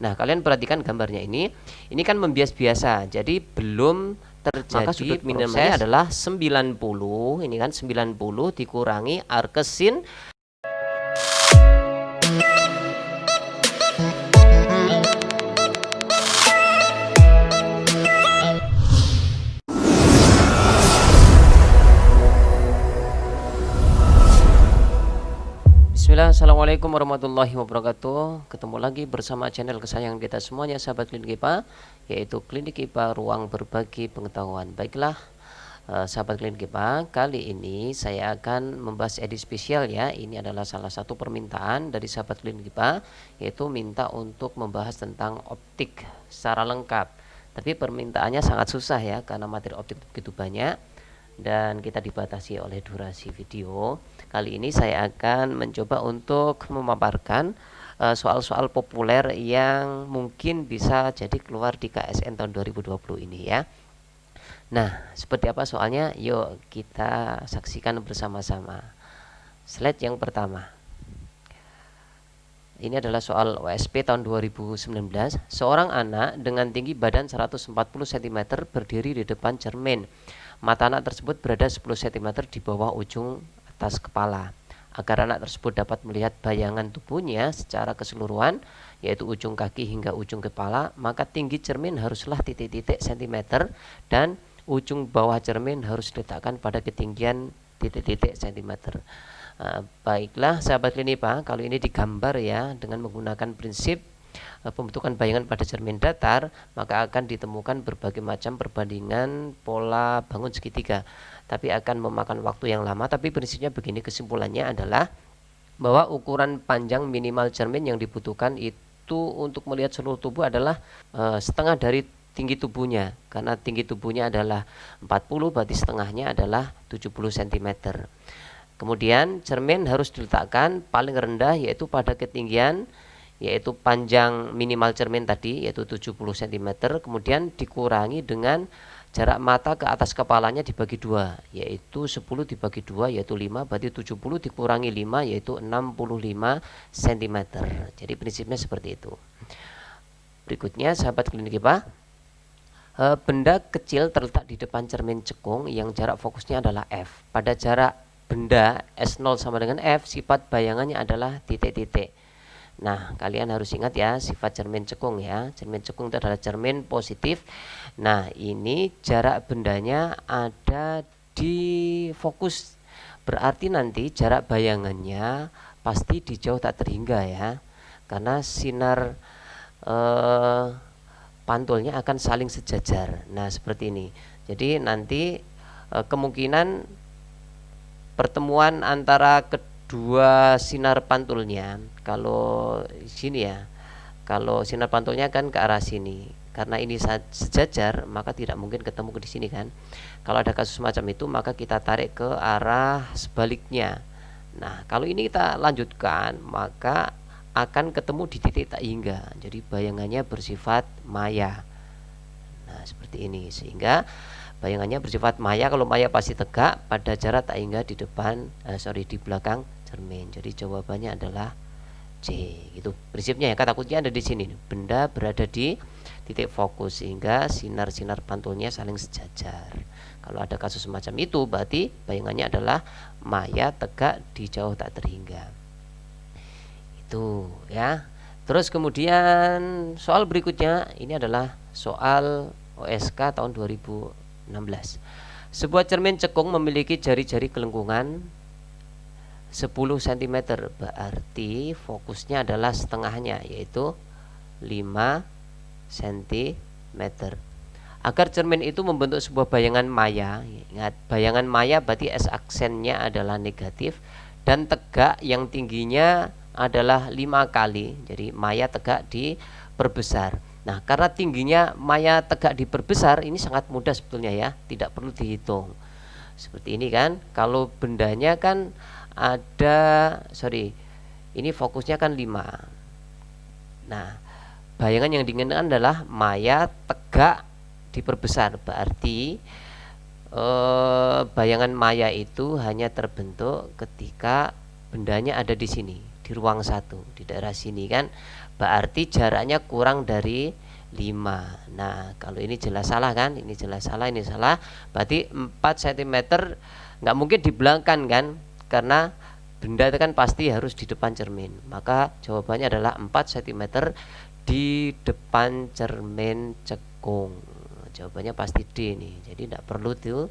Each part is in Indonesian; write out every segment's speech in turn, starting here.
Nah, kalian perhatikan gambarnya ini kan membias biasa, jadi belum terjadi. Maka sudut minimumnya adalah 90. Ini kan 90 dikurangi arc sin. Bismillah, assalamualaikum warahmatullahi wabarakatuh. Ketemu lagi bersama channel kesayangan kita semuanya, sahabat klinik IPA, yaitu Klinik IPA Ruang Berbagi Pengetahuan. Baiklah, sahabat klinik IPA, kali ini saya akan membahas edisi spesial ya. Ini adalah salah satu permintaan dari sahabat klinik IPA, yaitu minta untuk membahas tentang optik secara lengkap. Tapi permintaannya sangat susah ya, karena materi optik begitu banyak dan kita dibatasi oleh durasi video. Kali ini saya akan mencoba untuk memaparkan soal-soal populer yang mungkin bisa jadi keluar di KSN tahun 2020 ini ya. Nah, seperti apa soalnya? Yuk kita saksikan bersama-sama. Slide yang pertama. Ini adalah soal OSP tahun 2019. Seorang anak dengan tinggi badan 140 cm berdiri di depan cermin. Mata anak tersebut berada 10 cm di bawah ujung atas kepala. Agar anak tersebut dapat melihat bayangan tubuhnya secara keseluruhan, yaitu ujung kaki hingga ujung kepala, maka tinggi cermin haruslah titik-titik cm dan ujung bawah cermin harus diletakkan pada ketinggian titik-titik cm. Baiklah sahabat klinik IPA, kalau ini digambar ya dengan menggunakan prinsip pembentukan bayangan pada cermin datar, maka akan ditemukan berbagai macam perbandingan pola bangun segitiga, tapi akan memakan waktu yang lama. Tapi prinsipnya begini, kesimpulannya adalah bahwa ukuran panjang minimal cermin yang dibutuhkan itu untuk melihat seluruh tubuh adalah setengah dari tinggi tubuhnya, karena tinggi tubuhnya adalah 40, berarti setengahnya adalah 70 cm. Kemudian cermin harus diletakkan paling rendah, yaitu pada ketinggian, yaitu panjang minimal cermin tadi, yaitu 70 cm, kemudian dikurangi dengan jarak mata ke atas kepalanya dibagi 2, yaitu 10 dibagi 2, yaitu 5, berarti 70 dikurangi 5, yaitu 65 cm. Jadi prinsipnya seperti itu. Berikutnya sahabat klinik IPA, benda kecil terletak di depan cermin cekung yang jarak fokusnya adalah F. Pada jarak benda S0 sama dengan F, sifat bayangannya adalah titik-titik. Nah, kalian harus ingat ya sifat cermin cekung ya. Cermin cekung itu adalah cermin positif. Nah, ini jarak bendanya ada di fokus. Berarti nanti jarak bayangannya pasti di jauh tak terhingga ya. Karena sinar pantulnya akan saling sejajar. Nah, seperti ini. Jadi nanti kemungkinan pertemuan antara kedua sinar pantulnya, kalau sini ya, kalau sinar pantulnya kan ke arah sini, karena ini sejajar maka tidak mungkin ketemu di sini kan. Kalau ada kasus macam itu maka kita tarik ke arah sebaliknya. Nah, kalau ini kita lanjutkan maka akan ketemu di titik tak hingga, jadi bayangannya bersifat maya. Nah, seperti ini, sehingga bayangannya bersifat maya. Kalau maya pasti tegak pada jarak tak hingga di depan, di belakang cermin. Jadi jawabannya adalah C. Itu prinsipnya ya. Kata kuncinya ada di sini. Benda berada di titik fokus sehingga sinar-sinar pantulnya saling sejajar. Kalau ada kasus semacam itu berarti bayangannya adalah maya, tegak, di jauh tak terhingga. Itu ya. Terus kemudian soal berikutnya ini adalah soal OSK tahun 2016. Sebuah cermin cekung memiliki jari-jari kelengkungan 10 cm, berarti fokusnya adalah setengahnya, yaitu 5 cm. Agar cermin itu membentuk sebuah bayangan maya, ingat bayangan maya berarti S aksennya adalah negatif dan tegak yang tingginya adalah 5 kali, jadi maya tegak diperbesar. Nah, karena tingginya maya tegak diperbesar, ini sangat mudah sebetulnya ya, tidak perlu dihitung. Seperti ini kan, kalau bendanya kan ada, ini fokusnya kan 5. Nah, bayangan yang diinginkan adalah maya tegak diperbesar, berarti bayangan maya itu hanya terbentuk ketika bendanya ada di sini, di ruang 1, di daerah sini kan. berarti jaraknya kurang dari 5. Nah, kalau ini jelas salah kan? Ini jelas salah, ini salah. Berarti 4 cm nggak mungkin di belakang kan? Karena benda itu kan pasti harus di depan cermin. Maka jawabannya adalah 4 cm di depan cermin cekung. Jawabannya pasti D nih. Jadi tidak perlu tuh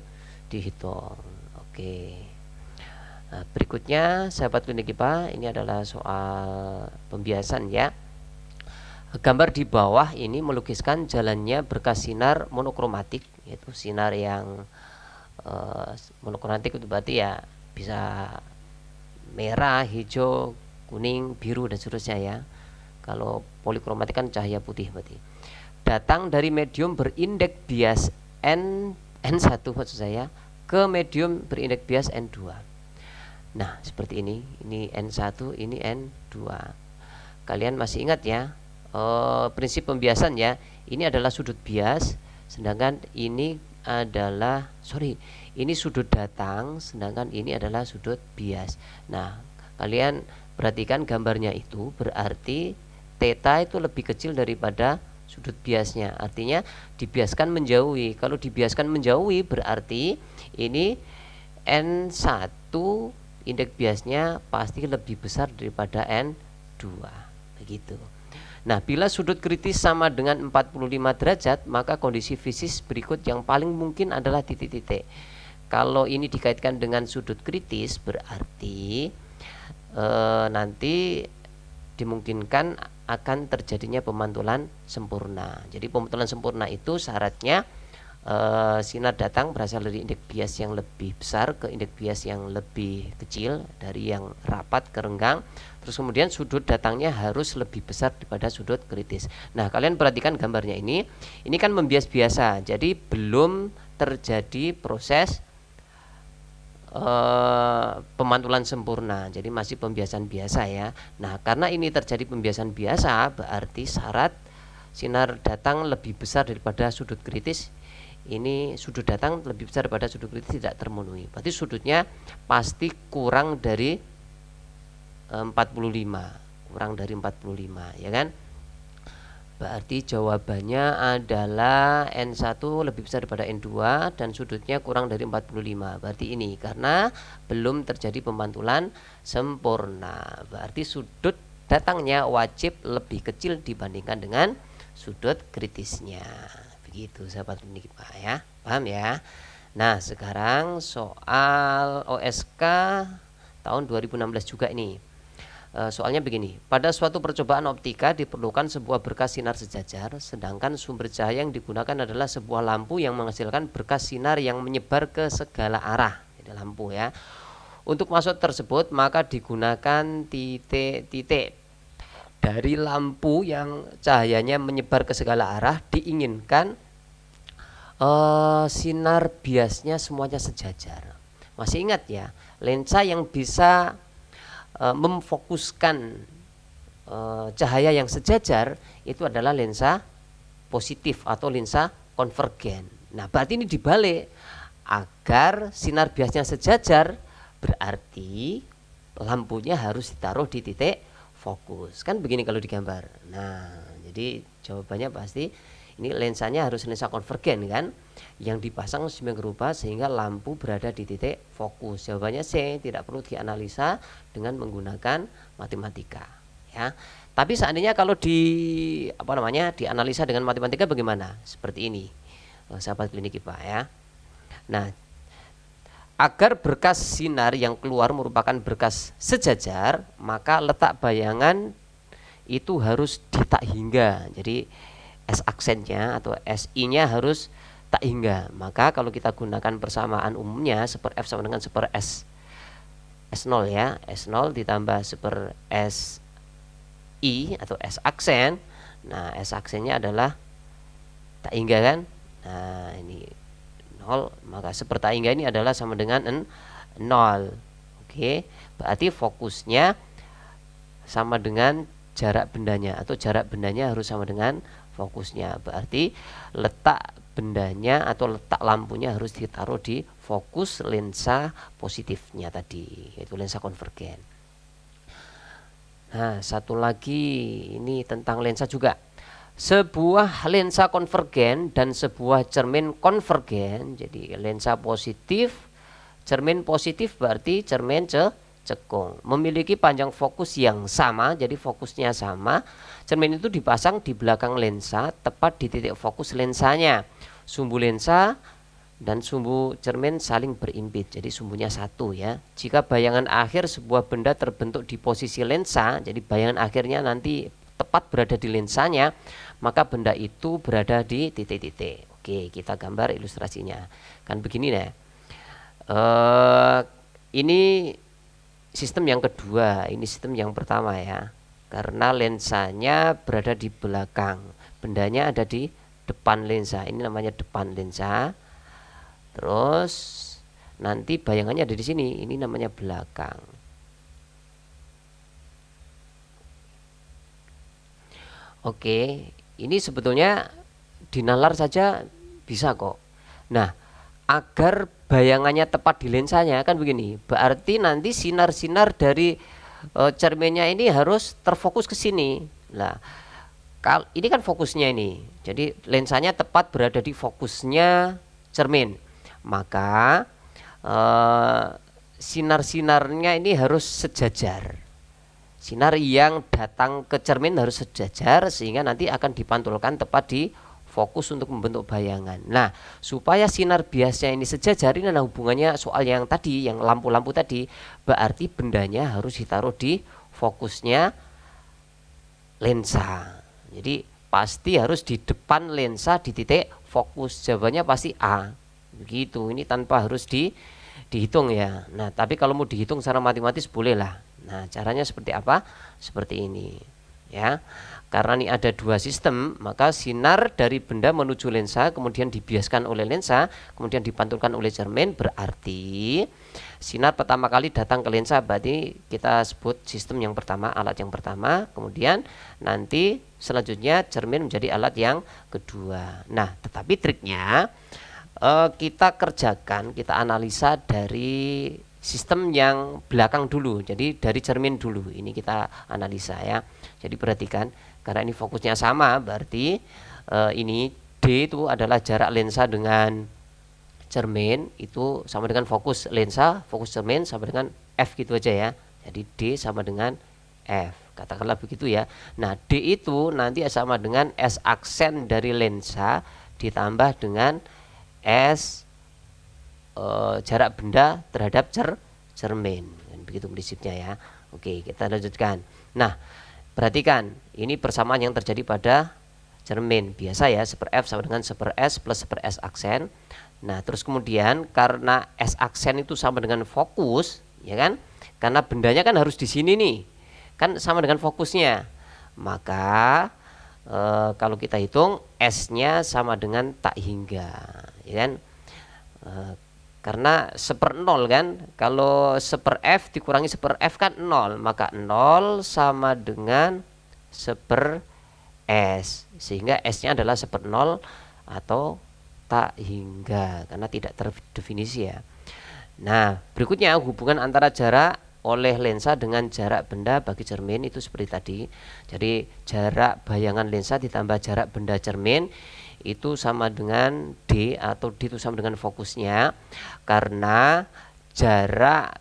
dihitung. Oke. Nah, berikutnya sahabat klinik IPA, ini adalah soal pembiasan ya. Gambar di bawah ini melukiskan jalannya berkas sinar monokromatik, yaitu sinar yang monokromatik itu berarti ya bisa merah, hijau, kuning, biru dan seterusnya ya. Kalau polikromatik kan cahaya putih berarti. Datang dari medium berindeks bias N1 maksud saya ke medium berindeks bias N2. Nah, seperti ini N1, ini N2. Kalian masih ingat ya? Prinsip pembiasan ya, ini adalah sudut bias, sedangkan ini adalah ini sudut datang, sedangkan ini adalah sudut bias. Nah, kalian perhatikan gambarnya itu, berarti theta itu lebih kecil daripada sudut biasnya, artinya dibiaskan menjauhi. Kalau dibiaskan menjauhi berarti ini N1 indeks biasnya pasti lebih besar daripada N2 begitu. Nah, bila sudut kritis sama dengan 45 derajat, maka kondisi fisis berikut yang paling mungkin adalah titik-titik. Kalau ini dikaitkan dengan sudut kritis, berarti nanti dimungkinkan akan terjadinya pemantulan sempurna. Jadi pemantulan sempurna itu syaratnya sinar datang berasal dari indeks bias yang lebih besar ke indeks bias yang lebih kecil, dari yang rapat ke renggang. Terus kemudian sudut datangnya harus lebih besar daripada sudut kritis. Nah, kalian perhatikan gambarnya ini kan membias biasa, jadi belum terjadi proses pemantulan sempurna, jadi masih pembiasan biasa ya. Nah, karena ini terjadi pembiasan biasa, berarti syarat sinar datang lebih besar daripada sudut kritis. Ini sudut datang lebih besar daripada sudut kritis tidak termenuhi. Berarti sudutnya pasti kurang dari 45, kurang dari 45 ya kan. Berarti jawabannya adalah N1 lebih besar daripada N2 dan sudutnya kurang dari 45. Berarti ini karena belum terjadi pemantulan sempurna. Berarti sudut datangnya wajib lebih kecil dibandingkan dengan sudut kritisnya. Begitu sahabat klinik IPA ya. Paham ya? Nah, sekarang soal OSK tahun 2016 juga ini. Soalnya begini, pada suatu percobaan optika diperlukan sebuah berkas sinar sejajar, sedangkan sumber cahaya yang digunakan adalah sebuah lampu yang menghasilkan berkas sinar yang menyebar ke segala arah. Jadi lampu ya. Untuk maksud tersebut maka digunakan titik-titik dari lampu yang cahayanya menyebar ke segala arah. Diinginkan sinar biasnya semuanya sejajar. Masih ingat ya, lensa yang bisa memfokuskan cahaya yang sejajar itu adalah lensa positif atau lensa konvergen. Nah, berarti ini dibalik, agar sinar biasnya sejajar berarti lampunya harus ditaruh di titik fokus. Kan begini kalau digambar. Nah, jadi jawabannya pasti ini lensanya harus lensa konvergen kan, yang dipasang sedemikian rupa sehingga lampu berada di titik fokus. Jawabannya C, tidak perlu dianalisa dengan menggunakan matematika ya. Tapi seandainya kalau dianalisa dengan matematika bagaimana? Seperti ini sahabat klinik IPA ya. Nah, agar berkas sinar yang keluar merupakan berkas sejajar, maka letak bayangan itu harus di tak hingga. Jadi S aksennya atau SI nya harus tak hingga. Maka kalau kita gunakan persamaan umumnya, seper F sama dengan seper S0 ya, S0 ditambah seper SI atau S aksen. Nah, S aksennya adalah tak hingga kan. Nah, ini 0, maka seper tak hingga ini adalah sama dengan 0. Oke, berarti fokusnya sama dengan jarak bendanya, atau jarak bendanya harus sama dengan fokusnya. Berarti letak bendanya atau letak lampunya harus ditaruh di fokus lensa positifnya tadi, yaitu lensa konvergen. Nah, satu lagi ini tentang lensa juga. Sebuah lensa konvergen dan sebuah cermin konvergen. Jadi lensa positif, cermin positif berarti cermin cekung. Memiliki panjang fokus yang sama, jadi fokusnya sama. Cermin itu dipasang di belakang lensa, tepat di titik fokus lensanya. Sumbu lensa dan sumbu cermin saling berimpit, jadi sumbunya satu ya. Jika bayangan akhir sebuah benda terbentuk di posisi lensa, jadi bayangan akhirnya nanti tepat berada di lensanya, maka benda itu berada di titik-titik. Oke, kita gambar ilustrasinya. Kan begini ya. Ini sistem yang kedua, ini sistem yang pertama ya. Karena lensanya berada di belakang, bendanya ada di depan lensa. Ini namanya depan lensa. Terus nanti bayangannya ada di sini, ini namanya belakang. Oke, ini sebetulnya dinalar saja bisa kok. Nah, agar bayangannya tepat di lensanya kan begini, berarti nanti sinar-sinar dari cerminnya ini harus terfokus ke sini. Nah, ini kan fokusnya ini, jadi lensanya tepat berada di fokusnya cermin, maka sinar-sinarnya ini harus sejajar. Sinar yang datang ke cermin harus sejajar sehingga nanti akan dipantulkan tepat di fokus untuk membentuk bayangan. Nah, supaya sinar biasnya ini sejajar, ini ada hubungannya soal yang tadi, yang lampu-lampu tadi, berarti bendanya harus ditaruh di fokusnya lensa. Jadi pasti harus di depan lensa di titik fokus. Jawabannya pasti A. Begitu. Ini tanpa harus dihitung ya. Nah, tapi kalau mau dihitung secara matematis boleh lah. Nah, caranya seperti apa? Seperti ini ya. Karena ini ada dua sistem, maka sinar dari benda menuju lensa kemudian dibiaskan oleh lensa, kemudian dipantulkan oleh cermin, berarti sinar pertama kali datang ke lensa, berarti kita sebut sistem yang pertama, alat yang pertama, kemudian nanti selanjutnya cermin menjadi alat yang kedua. Nah, tetapi triknya kita kerjakan, kita analisa dari sistem yang belakang dulu, jadi dari cermin dulu. Ini kita analisa ya. Jadi perhatikan, karena ini fokusnya sama, berarti ini D itu adalah jarak lensa dengan cermin, itu sama dengan fokus lensa, fokus cermin sama dengan F gitu aja ya. Jadi D sama dengan F, katakanlah begitu ya. Nah, D itu nanti sama dengan S aksen dari lensa ditambah dengan S jarak benda terhadap cermin. Begitu prinsipnya ya. Oke, kita lanjutkan. Nah, perhatikan, ini persamaan yang terjadi pada cermin. Biasa ya, 1/F sama dengan 1/S plus 1/S aksen. Nah, terus kemudian karena S aksen itu sama dengan fokus, ya kan? Karena bendanya kan harus di sini nih. Kan sama dengan fokusnya. Maka kalau kita hitung S-nya sama dengan tak hingga, ya kan? Karena 1/0 kan, kalau 1/F dikurangi 1/F kan 0, maka 0 sama dengan 1/S, sehingga S-nya adalah 1/0 atau tak hingga, karena tidak terdefinisi ya. Nah, berikutnya hubungan antara jarak oleh lensa dengan jarak benda bagi cermin itu seperti tadi. Jadi jarak bayangan lensa ditambah jarak benda cermin itu sama dengan D, atau D itu sama dengan fokusnya, karena jarak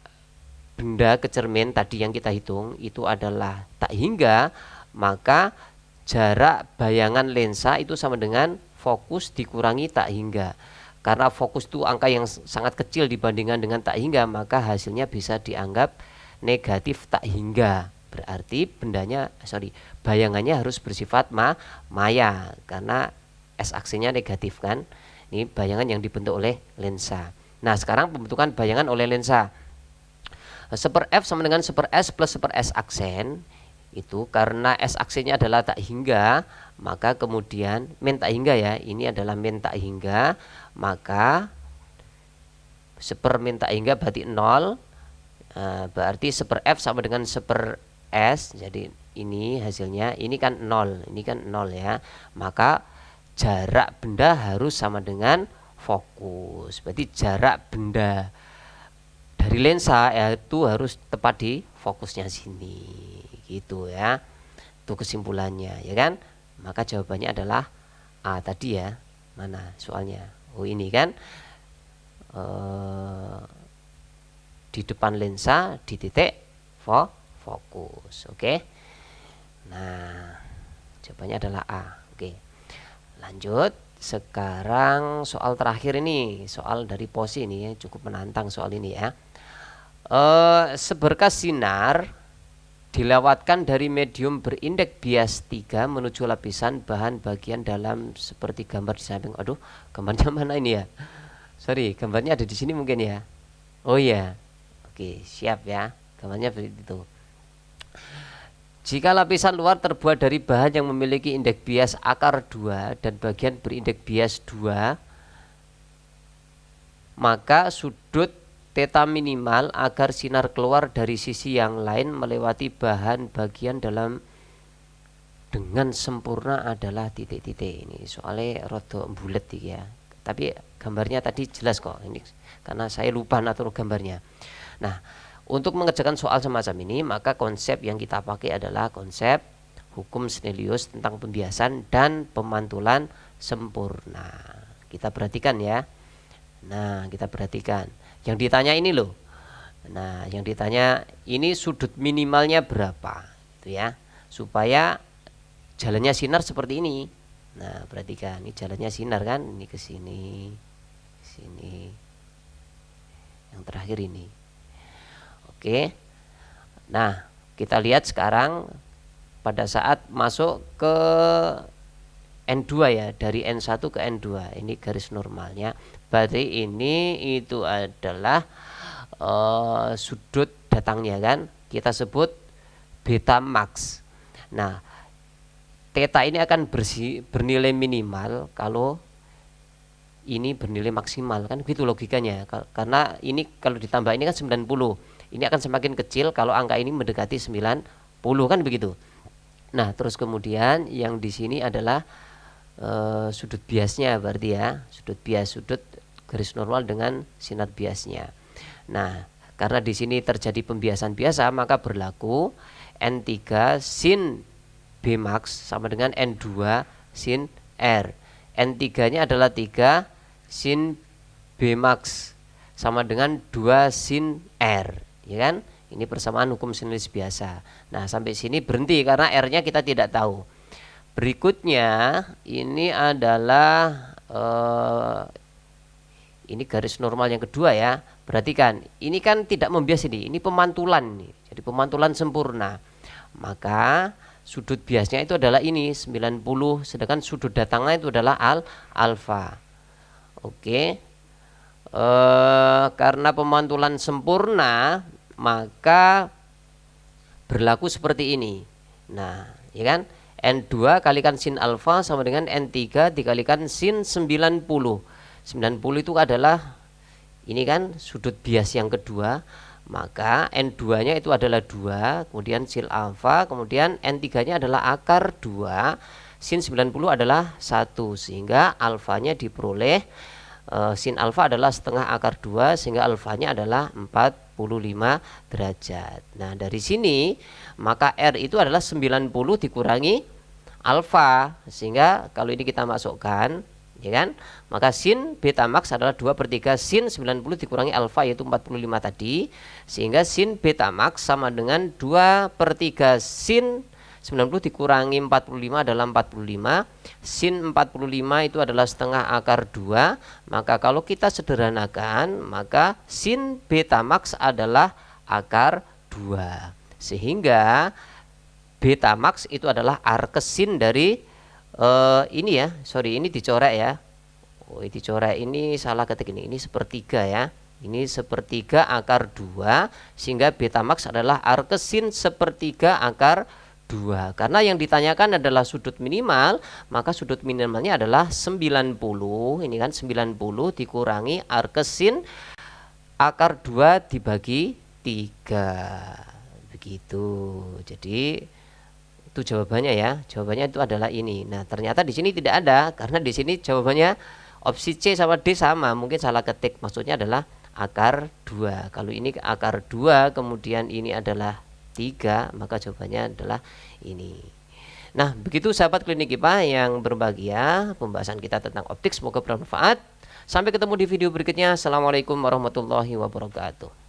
benda ke cermin tadi yang kita hitung itu adalah tak hingga, maka jarak bayangan lensa itu sama dengan fokus dikurangi tak hingga. Karena fokus itu angka yang sangat kecil dibandingkan dengan tak hingga, maka hasilnya bisa dianggap negatif tak hingga. Berarti bayangannya harus bersifat maya, karena S aksinya negatif kan. Ini bayangan yang dibentuk oleh lensa. Nah, sekarang pembentukan bayangan oleh lensa. 1/F sama dengan 1/S plus 1/S aksen. Itu karena S aksennya adalah tak hingga, maka kemudian min tak hingga ya. Ini adalah min tak hingga, maka 1/min tak hingga berarti 0. Berarti 1/F sama dengan 1/S. Jadi ini hasilnya, ini kan 0, ini kan 0 ya. Maka jarak benda harus sama dengan fokus. Berarti jarak benda dari lensa yaitu harus tepat di fokusnya sini. Begitu ya. Itu kesimpulannya, ya kan? Maka jawabannya adalah A tadi ya. Mana soalnya? Oh ini kan di depan lensa di titik fokus. Oke. Nah, jawabannya adalah A. Oke. Lanjut. Sekarang soal terakhir ini, soal dari POSI ini ya, cukup menantang soal ini ya. Seberkas sinar dilewatkan dari medium berindeks bias 3 menuju lapisan bahan bagian dalam seperti gambar di samping. Aduh, gambarnya mana ini ya? Sorry, gambarnya ada di sini mungkin ya. Oh iya. Oke, siap ya. Gambarnya seperti itu. Jika lapisan luar terbuat dari bahan yang memiliki indeks bias akar 2 dan bagian berindeks bias 2, maka sudut theta minimal agar sinar keluar dari sisi yang lain melewati bahan bagian dalam dengan sempurna adalah titik-titik. Ini soalnya rada bulet ya. Tapi gambarnya tadi jelas kok ini karena saya lupa natur gambarnya. Nah, untuk mengerjakan soal semacam ini, maka konsep yang kita pakai adalah konsep hukum Snellius tentang pembiasan dan pemantulan sempurna. Kita perhatikan ya. Nah, kita perhatikan. Yang ditanya ini loh. Nah, yang ditanya ini sudut minimalnya berapa, itu ya. Supaya jalannya sinar seperti ini. Nah, perhatikan, ini jalannya sinar kan, ini ke sini, sini. Yang terakhir ini. Oke. Nah, kita lihat sekarang pada saat masuk ke N2 ya, dari N1 ke N2. Ini garis normalnya. Berarti ini itu adalah sudut datangnya kan. Kita sebut beta max. Nah, theta ini akan bernilai minimal kalau ini bernilai maksimal kan, gitu logikanya. Karena ini kalau ditambah ini kan 90. Ini akan semakin kecil kalau angka ini mendekati 90 kan begitu. Nah, terus kemudian yang di sini adalah sudut biasnya berarti ya, sudut bias, sudut garis normal dengan sinar biasnya. Nah, karena di sini terjadi pembiasan biasa, maka berlaku N3 sin B max sama dengan N2 sin R. N3-nya adalah 3 sin B max sama dengan 2 sin R. Ya kan? Ini persamaan hukum Snellius biasa. Nah, sampai sini berhenti karena R-nya kita tidak tahu. Berikutnya ini adalah ini garis normal yang kedua ya. Perhatikan, ini kan tidak membias ini pemantulan nih. Jadi pemantulan sempurna. Maka sudut biasnya itu adalah ini 90, sedangkan sudut datangnya itu adalah alfa. Oke. Karena pemantulan sempurna, maka berlaku seperti ini. Nah, ya kan? N2 kalikan sin alfa sama dengan N3 dikalikan sin 90. 90 itu adalah ini kan sudut bias yang kedua, maka N2-nya itu adalah 2, kemudian sin alfa, kemudian N3-nya adalah akar 2, sin 90 adalah 1, sehingga alfanya diperoleh sin alfa adalah setengah akar 2, sehingga alfanya adalah 45 derajat. Nah, dari sini maka R itu adalah 90 dikurangi alfa, sehingga kalau ini kita masukkan ya kan, maka sin beta max adalah 2/3 sin 90 dikurangi alfa, yaitu 45 tadi, sehingga sin beta max sama dengan 2/3 sin 90 dikurangi 45 adalah 45. Sin 45 itu adalah setengah akar 2. Maka kalau kita sederhanakan, maka sin beta max adalah akar 2. Sehingga beta max itu adalah arcsin dari ini ya. Sorry, ini dicoret ya. Oh, ini dicoret, ini salah ketik ini sepertiga ya. Ini sepertiga akar 2, sehingga beta max adalah arcsin sepertiga akar 2. Karena yang ditanyakan adalah sudut minimal, maka sudut minimalnya adalah 90. Ini kan 90 dikurangi arcsin akar 2 dibagi 3. Begitu. Jadi itu jawabannya ya. Jawabannya itu adalah ini. Nah, ternyata di sini tidak ada karena di sini jawabannya opsi C sama D sama. Mungkin salah ketik. Maksudnya adalah akar 2. Kalau ini akar 2, kemudian ini adalah 3, maka jawabannya adalah ini. Nah, begitu sahabat klinik IPA yang berbahagia, pembahasan kita tentang optik semoga bermanfaat. Sampai ketemu di video berikutnya. Assalamualaikum warahmatullahi wabarakatuh.